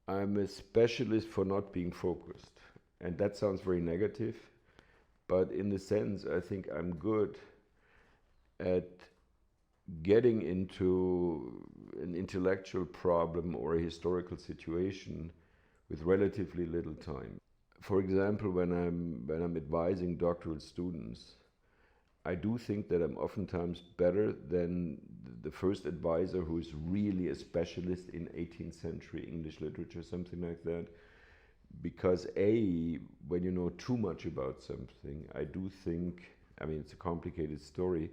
I'm a specialist for not being focused. And that sounds very negative, but in the sense, I think I'm good at getting into an intellectual problem or a historical situation with relatively little time. For example, when I'm advising doctoral students, I do think that I'm oftentimes better than the first advisor who is really a specialist in 18th century English literature, something like that. Because when you know too much about something, I do think, I mean, it's a complicated story,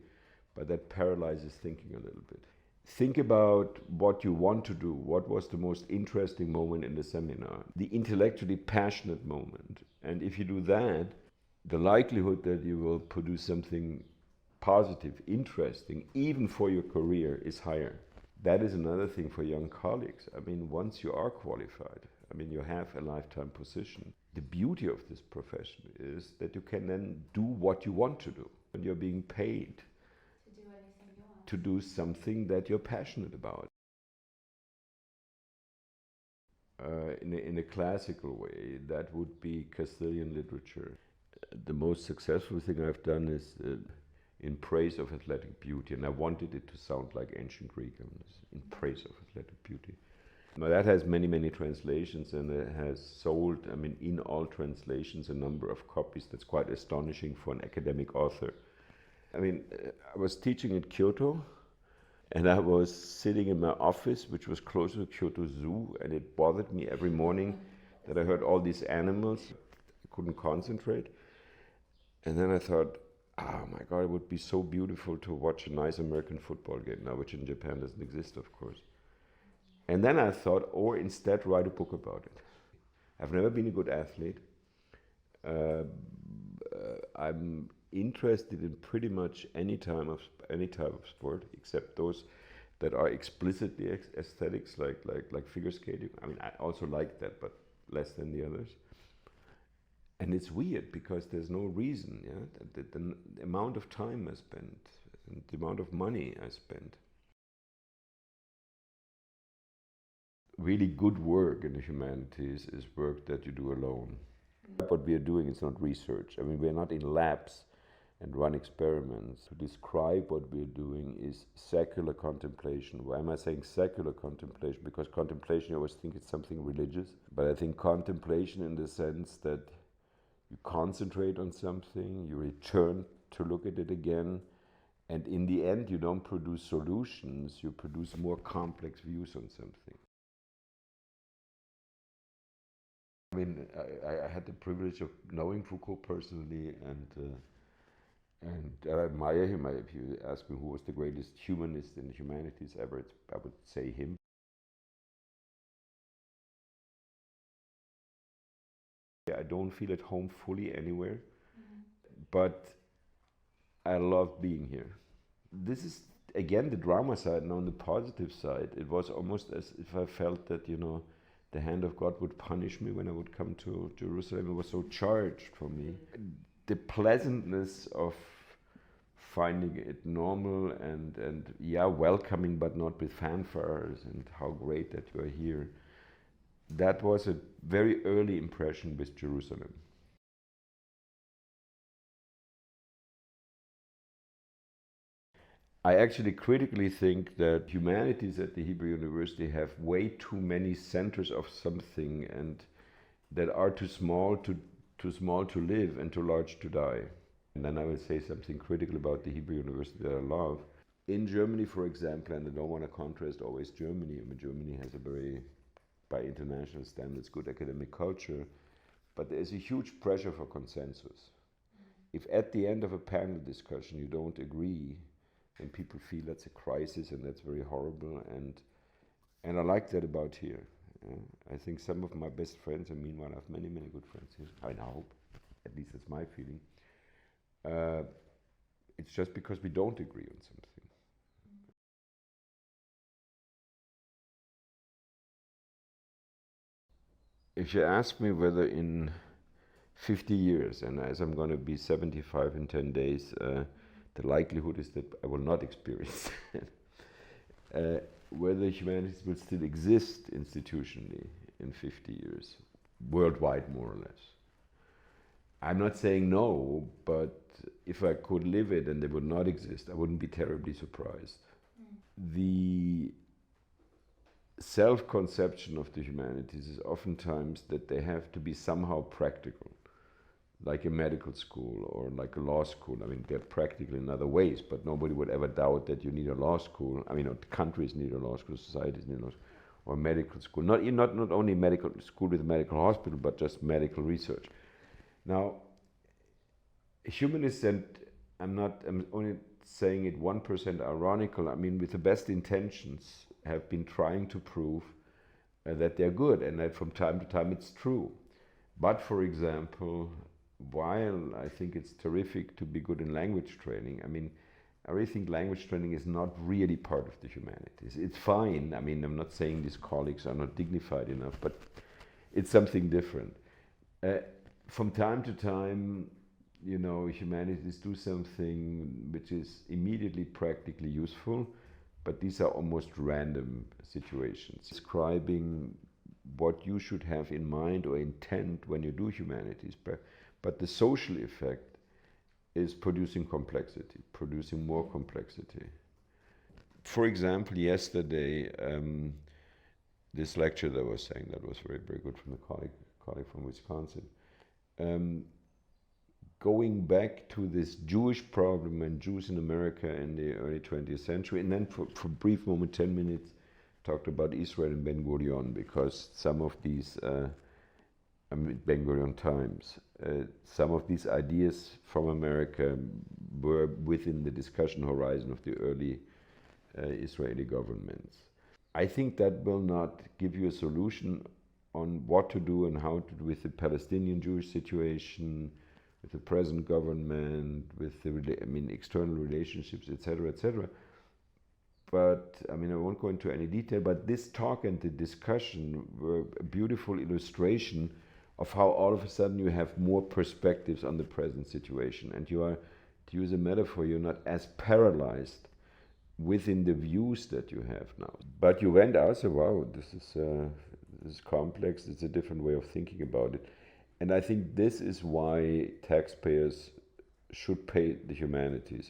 but that paralyzes thinking a little bit. Think about what you want to do. What was the most interesting moment in the seminar? The intellectually passionate moment. And if you do that, the likelihood that you will produce something positive, interesting, even for your career, is higher. That is another thing for young colleagues. I mean, once you are qualified, I mean, you have a lifetime position. The beauty of this profession is that you can then do what you want to do. And you're being paid to do something that you're passionate about. In a classical way, that would be Castilian literature. The most successful thing I've done is in praise of athletic beauty, and I wanted it to sound like ancient Greek. I mean, in praise of athletic beauty. Now that has many, many translations, and it has sold, I mean, in all translations, a number of copies. That's quite astonishing for an academic author. I mean, I was teaching at Kyoto, and I was sitting in my office, which was close to the Kyoto Zoo, and it bothered me every morning that I heard all these animals. I couldn't concentrate. And then I thought, oh my God, it would be so beautiful to watch a nice American football game now, which in Japan doesn't exist, of course. And then I thought, or instead write a book about it. I've never been a good athlete. I'm interested in pretty much any type of sport, except those that are explicitly aesthetics, like figure skating. I mean, I also like that, but less than the others. And it's weird because there's no reason. Yeah, the amount of time I spent, and the amount of money I spent. Really good work in the humanities is work that you do alone. What we are doing is not research. I mean, we're not in labs and run experiments. To describe what we're doing is secular contemplation. Why am I saying secular contemplation? Because contemplation, you always think it's something religious. But I think contemplation in the sense that you concentrate on something, you return to look at it again, and in the end you don't produce solutions, you produce more complex views on something. I mean, I had the privilege of knowing Foucault personally, and I admire him. If you ask me who was the greatest humanist in the humanities ever, I would say him. I don't feel at home fully anywhere, but I love being here. This is, again, the drama side. Now on the positive side, it was almost as if I felt that, you know, the hand of God would punish me when I would come to Jerusalem. It was so charged for me. The pleasantness of finding it normal and yeah, welcoming, but not with fanfares, and how great that you are here. That was a very early impression with Jerusalem. I actually critically think that humanities at the Hebrew University have way too many centers of something, and that are too small to live and too large to die. And then I will say something critical about the Hebrew University that I love. In Germany, for example, and I don't want to contrast always Germany. I mean, Germany has a very, by international standards, good academic culture, but there's a huge pressure for consensus. If at the end of a panel discussion you don't agree, and people feel that's a crisis and that's very horrible, and I like that about here. I think some of my best friends, and meanwhile I have many, many good friends here, I hope, at least that's my feeling. It's just because we don't agree on something. If you ask me whether in 50 years, and as I'm going to be 75 in 10 days, the likelihood is that I will not experience that. Whether humanities will still exist institutionally, in 50 years, worldwide more or less. I'm not saying no, but if I could live it and they would not exist, I wouldn't be terribly surprised. The self-conception of the humanities is oftentimes that they have to be somehow practical, like a medical school or like a law school. I mean, they're practical in other ways, but nobody would ever doubt that you need a law school. I mean, countries need a law school, societies need a law school, or medical school. Not only medical school with a medical hospital, but just medical research. Now, humanists, and I'm only saying it 1% ironical, I mean, with the best intentions, have been trying to prove that they're good and that from time to time it's true. But for example, while I think it's terrific to be good in language training, I mean, I really think language training is not really part of the humanities. It's fine. I mean, I'm not saying these colleagues are not dignified enough, but it's something different. From time to time, you know, humanities do something which is immediately practically useful, but these are almost random situations. Describing what you should have in mind or intent when you do humanities, but the social effect is producing complexity, producing more complexity. For example, yesterday, this lecture that I was saying, that was very, very good from the colleague from Wisconsin, going back to this Jewish problem and Jews in America in the early 20th century, and then for a brief moment, 10 minutes, talked about Israel and Ben Gurion, because some of these, Ben Gurion times, some of these ideas from America were within the discussion horizon of the early Israeli governments. I think that will not give you a solution on what to do and how to do with the Palestinian Jewish situation, with the present government, with the external relationships, etc., etc. But I mean, I won't go into any detail, but this talk and the discussion were a beautiful illustration of how all of a sudden you have more perspectives on the present situation, and you are, to use a metaphor, you're not as paralyzed within the views that you have now. But you went out, so wow, this is complex, it's a different way of thinking about it. And I think this is why taxpayers should pay the humanities.